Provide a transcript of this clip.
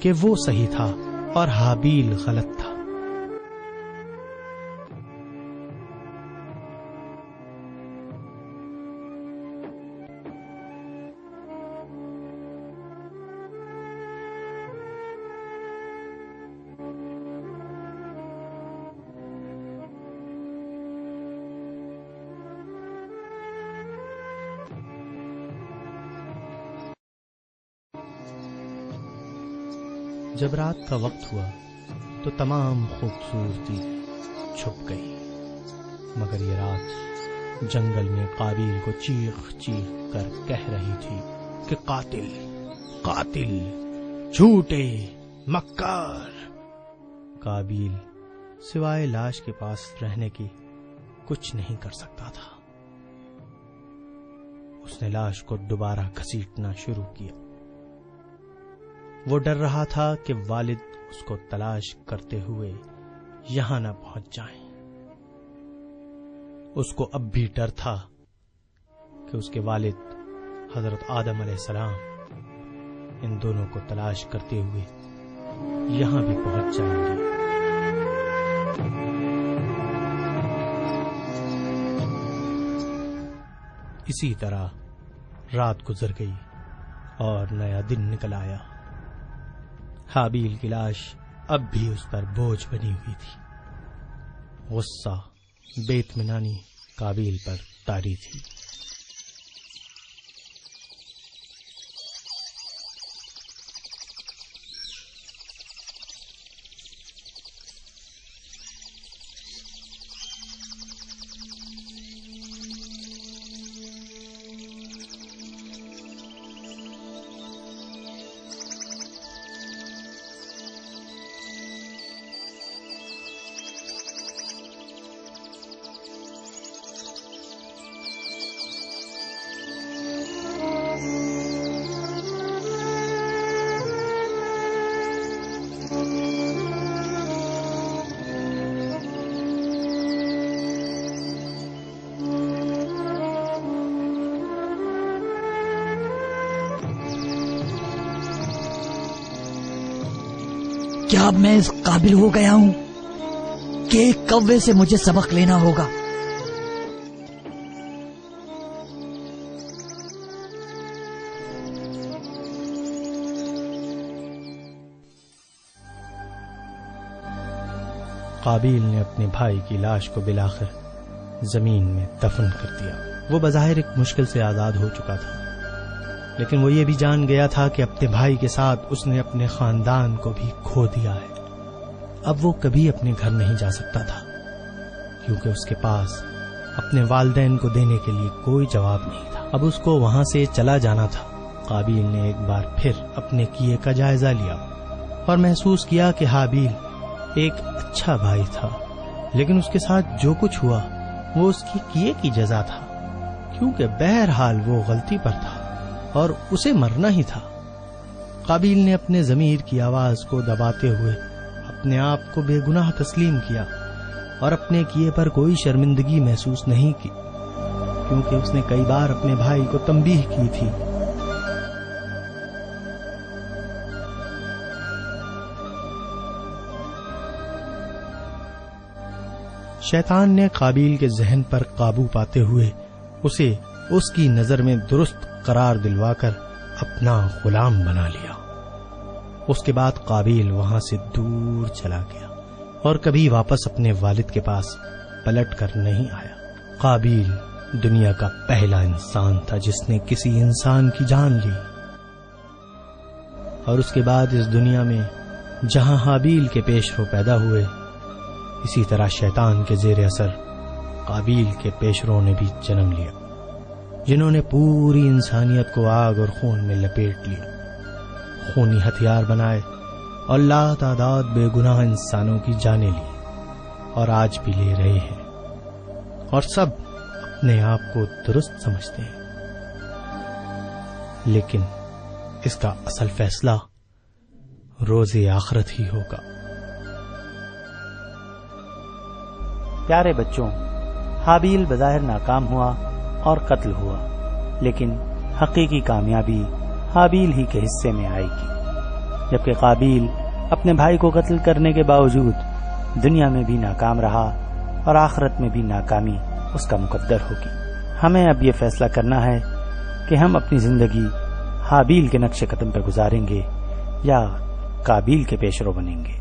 کہ وہ صحیح تھا اور حابیل غلط تھا۔ جب رات کا وقت ہوا تو تمام خوبصورتی چھپ گئی، مگر یہ رات جنگل میں قابیل کو چیخ چیخ کر کہہ رہی تھی کہ قاتل قاتل، جھوٹے، مکار۔ قابیل سوائے لاش کے پاس رہنے کی کچھ نہیں کر سکتا تھا۔ اس نے لاش کو دوبارہ گھسیٹنا شروع کیا۔ وہ ڈر رہا تھا کہ والد اس کو تلاش کرتے ہوئے یہاں نہ پہنچ جائیں۔ اس کو اب بھی ڈر تھا کہ اس کے والد حضرت آدم علیہ السلام ان دونوں کو تلاش کرتے ہوئے یہاں بھی پہنچ جائیں گے۔ اسی طرح رات گزر گئی اور نیا دن نکل آیا۔ حابیل کی لاش اب بھی اس پر بوجھ بنی ہوئی تھی۔ غصہ، بے اطمینانی قابیل پر طاری تھی۔ کیا اب میں اس قابل ہو گیا ہوں کہ ایک کوے سے مجھے سبق لینا ہوگا؟ قابیل نے اپنے بھائی کی لاش کو بالآخر زمین میں دفن کر دیا۔ وہ بظاہر ایک مشکل سے آزاد ہو چکا تھا، لیکن وہ یہ بھی جان گیا تھا کہ اپنے بھائی کے ساتھ اس نے اپنے خاندان کو بھی کھو دیا ہے۔ اب وہ کبھی اپنے گھر نہیں جا سکتا تھا، کیونکہ اس کے پاس اپنے والدین کو دینے کے لیے کوئی جواب نہیں تھا۔ اب اس کو وہاں سے چلا جانا تھا۔ قابیل نے ایک بار پھر اپنے کیے کا جائزہ لیا اور محسوس کیا کہ حابیل ایک اچھا بھائی تھا، لیکن اس کے ساتھ جو کچھ ہوا وہ اس کی کیے کی جزا تھا، کیونکہ بہرحال وہ غلطی پر تھا اور اسے مرنا ہی تھا۔ قابیل نے اپنے ضمیر کی آواز کو دباتے ہوئے اپنے آپ کو بے گناہ تسلیم کیا اور اپنے کیے پر کوئی شرمندگی محسوس نہیں کی، کیونکہ اس نے کئی بار اپنے بھائی کو تنبیہ کی تھی۔ شیطان نے قابیل کے ذہن پر قابو پاتے ہوئے اسے اس کی نظر میں درست قرار دلوا کر اپنا غلام بنا لیا۔ اس کے بعد قابیل وہاں سے دور چلا گیا اور کبھی واپس اپنے والد کے پاس پلٹ کر نہیں آیا۔ قابیل دنیا کا پہلا انسان تھا جس نے کسی انسان کی جان لی، اور اس کے بعد اس دنیا میں جہاں حابیل کے پیش رو پیدا ہوئے، اسی طرح شیطان کے زیر اثر قابیل کے پیش رو نے بھی جنم لیا، جنہوں نے پوری انسانیت کو آگ اور خون میں لپیٹ لیا، خونی ہتھیار بنائے اور لا تعداد بے گناہ انسانوں کی جانیں لی، اور آج بھی لے رہے ہیں، اور سب اپنے آپ کو درست سمجھتے ہیں، لیکن اس کا اصل فیصلہ روز آخرت ہی ہوگا۔ پیارے بچوں، حابیل بظاہر ناکام ہوا اور قتل ہوا، لیکن حقیقی کامیابی حابیل ہی کے حصے میں آئے گی۔ جبکہ قابیل اپنے بھائی کو قتل کرنے کے باوجود دنیا میں بھی ناکام رہا اور آخرت میں بھی ناکامی اس کا مقدر ہوگی۔ ہمیں اب یہ فیصلہ کرنا ہے کہ ہم اپنی زندگی حابیل کے نقش قدم پہ گزاریں گے یا قابیل کے پیشرو بنیں گے۔